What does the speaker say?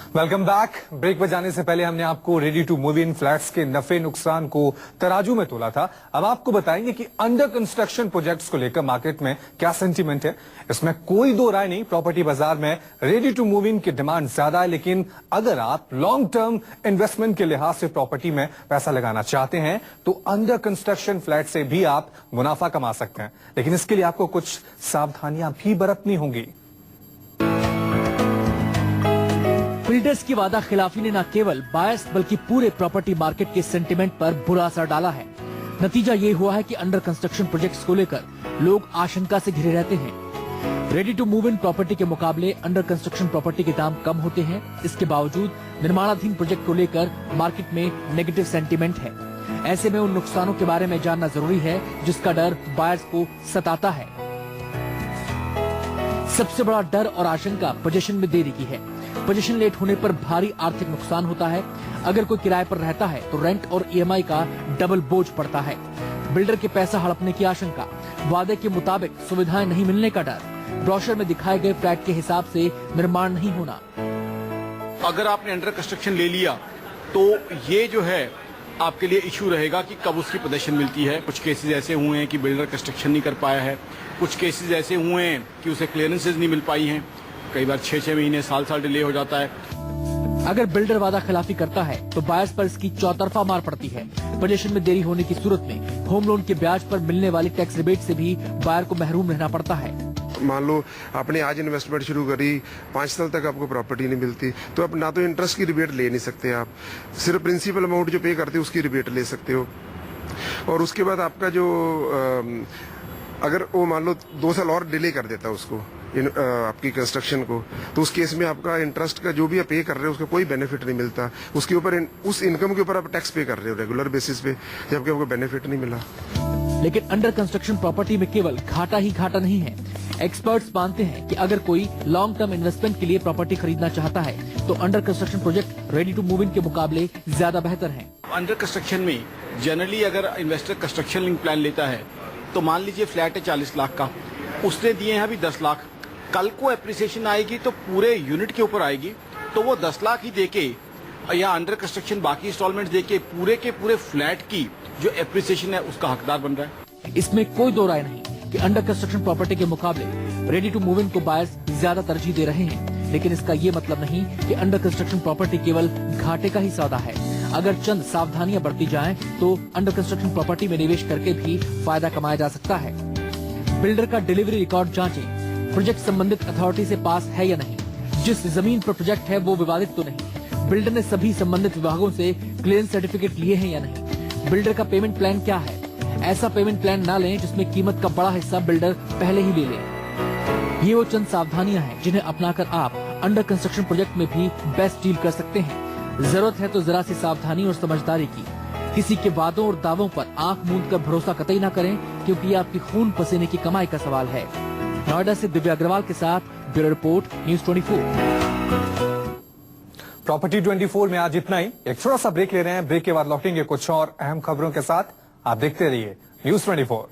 Welcome back. Break पर जाने से पहले हमने आपको ready to move in flats के नफे नुकसान को तराजू में तोला था। अब आपको बताएंगे कि अंडर कंस्ट्रक्शन प्रोजेक्ट्स को लेकर मार्केट में क्या सेंटीमेंट है। इसमें कोई दो राय नहीं, प्रॉपर्टी बाजार में रेडी टू मूव इन की डिमांड ज्यादा है, लेकिन अगर आप लॉन्ग टर्म इन्वेस्टमेंट के लिहाज से प्रॉपर्टी में पैसा लगाना चाहते हैं तो अंडर कंस्ट्रक्शन फ्लैट से भी आप मुनाफा कमा सकते हैं, लेकिन इसके लिए आपको कुछ सावधानियां भी बरतनी होंगी। बिल्डर्स की वादा खिलाफी ने न केवल बायर्स बल्कि पूरे प्रॉपर्टी मार्केट के सेंटिमेंट पर बुरा असर डाला है। नतीजा ये हुआ है कि अंडर कंस्ट्रक्शन प्रोजेक्ट्स को लेकर लोग आशंका से घिरे रहते हैं। Ready to move in property के मुकाबले अंडर कंस्ट्रक्शन प्रॉपर्टी के दाम कम होते हैं। इसके बावजूद निर्माणाधीन प्रोजेक्ट को लेकर मार्केट में नेगेटिव सेंटिमेंट है। ऐसे में उन नुकसानों के बारे में जानना जरूरी है जिसका डर बायर्स को सताता है। सबसे बड़ा डर और आशंका पोजीशन में देरी की है। पोजीशन लेट होने पर भारी आर्थिक नुकसान होता है। अगर कोई किराए पर रहता है तो रेंट और ईएमआई का डबल बोझ पड़ता है। बिल्डर के पैसा हड़पने की आशंका, वादे के मुताबिक सुविधाएं नहीं मिलने का डर, ब्रोशर में दिखाए गए फ्लैट के हिसाब से निर्माण नहीं होना। अगर आपने अंडर कंस्ट्रक्शन ले लिया तो ये जो है आपके लिए इशू रहेगा कि कब उसकी पोजीशन मिलती है। कुछ केसेस ऐसे हुए हैं कि बिल्डर कंस्ट्रक्शन नहीं कर पाया है, कुछ केसेस ऐसे हुए हैं कि उसे क्लियरेंसेज नहीं मिल पाई हैं, कई बार 6-6 महीने साल डिले हो जाता है। अगर बिल्डर वादा खिलाफी करता है तो बायर्स पर इसकी चौतरफा मार पड़ती है। पोजीशन में देरी होने की सूरत में होम लोन के ब्याज पर मिलने वाली टैक्स रिबेट से भी बायर को महरूम रहना पड़ता है। मान लो आपने आज इन्वेस्टमेंट शुरू करी, 5 साल तक आपको प्रॉपर्टी नहीं मिलती तो आप ना तो इंटरेस्ट की रिबेट ले नहीं सकते, आप सिर्फ प्रिंसिपल अमाउंट जो पे करते हो उसकी रिबेट ले सकते हो। और उसके बाद आपका जो अगर वो मान लो 2 साल और डिले कर देता उसको आपकी कंस्ट्रक्शन को, तो उस केस में आपका इंटरेस्ट का जो भी आप पे कर रहे हो उसका कोई बेनिफिट नहीं मिलता। उसके ऊपर उस इनकम के ऊपर आप टैक्स पे कर रहे हो रेगुलर बेसिस पे, जबकि आपको बेनिफिट नहीं मिला। लेकिन अंडर कंस्ट्रक्शन प्रॉपर्टी में केवल घाटा ही घाटा नहीं है। एक्सपर्ट्स मानते हैं कि अगर कोई लॉन्ग टर्म इन्वेस्टमेंट के लिए प्रॉपर्टी खरीदना चाहता है तो under construction project ready to move in के मुकाबले ज्यादा बेहतर है। अंडर कंस्ट्रक्शन में जनरली अगर इन्वेस्टर कंस्ट्रक्शन लिंक प्लान लेता है तो मान लीजिए फ्लैट है 40 लाख का, उसने दिए हैं अभी 10 लाख, कल को एप्रिसिएशन आएगी तो पूरे यूनिट के ऊपर आएगी, तो वो 10 लाख ही देके या अंडर कंस्ट्रक्शन बाकी इंस्टॉलमेंट देके पूरे के पूरे फ्लैट की जो एप्रिसिएशन है उसका हकदार बन रहा है। इसमें कोई दो राय नहीं कि अंडर कंस्ट्रक्शन प्रॉपर्टी के मुकाबले रेडी टू मूव इन को बायर्स ज्यादा तरजीह दे रहे हैं, लेकिन इसका ये मतलब नहीं कि अंडर कंस्ट्रक्शन प्रॉपर्टी केवल घाटे का ही सौदा है। अगर चंद सावधानियां बरती जाएं तो अंडर कंस्ट्रक्शन प्रॉपर्टी में निवेश करके भी फायदा कमाया जा सकता है। बिल्डर का डिलीवरी रिकॉर्ड जांचें, प्रोजेक्ट संबंधित अथॉरिटी से पास है या नहीं, जिस जमीन पर प्रोजेक्ट है वो विवादित तो नहीं, बिल्डर ने सभी संबंधित विभागों से क्लियरेंस सर्टिफिकेट लिए हैं या नहीं, बिल्डर का पेमेंट प्लान क्या है। ऐसा पेमेंट प्लान ना लें जिसमें कीमत का बड़ा हिस्सा बिल्डर पहले ही ले ले। ये वो चंद सावधानियां हैं जिन्हें अपनाकर आप अंडर कंस्ट्रक्शन प्रोजेक्ट में भी बेस्ट डील कर सकते हैं। जरूरत है तो जरा सी सावधानी और समझदारी की। किसी के वादों और दावों पर आंख मूंद कर भरोसा कतई ना करें, क्योंकि ये आपकी खून पसीने की कमाई का सवाल है। नोएडा से दिव्या अग्रवाल के साथ ब्यूरो रिपोर्ट, न्यूज़ 24। प्रॉपर्टी 24 में आज इतना ही। एक छोटा सा ब्रेक ले रहे हैं, ब्रेक के बाद लौटेंगे कुछ और अहम खबरों के साथ। आप देखते रहिए न्यूज़ 24।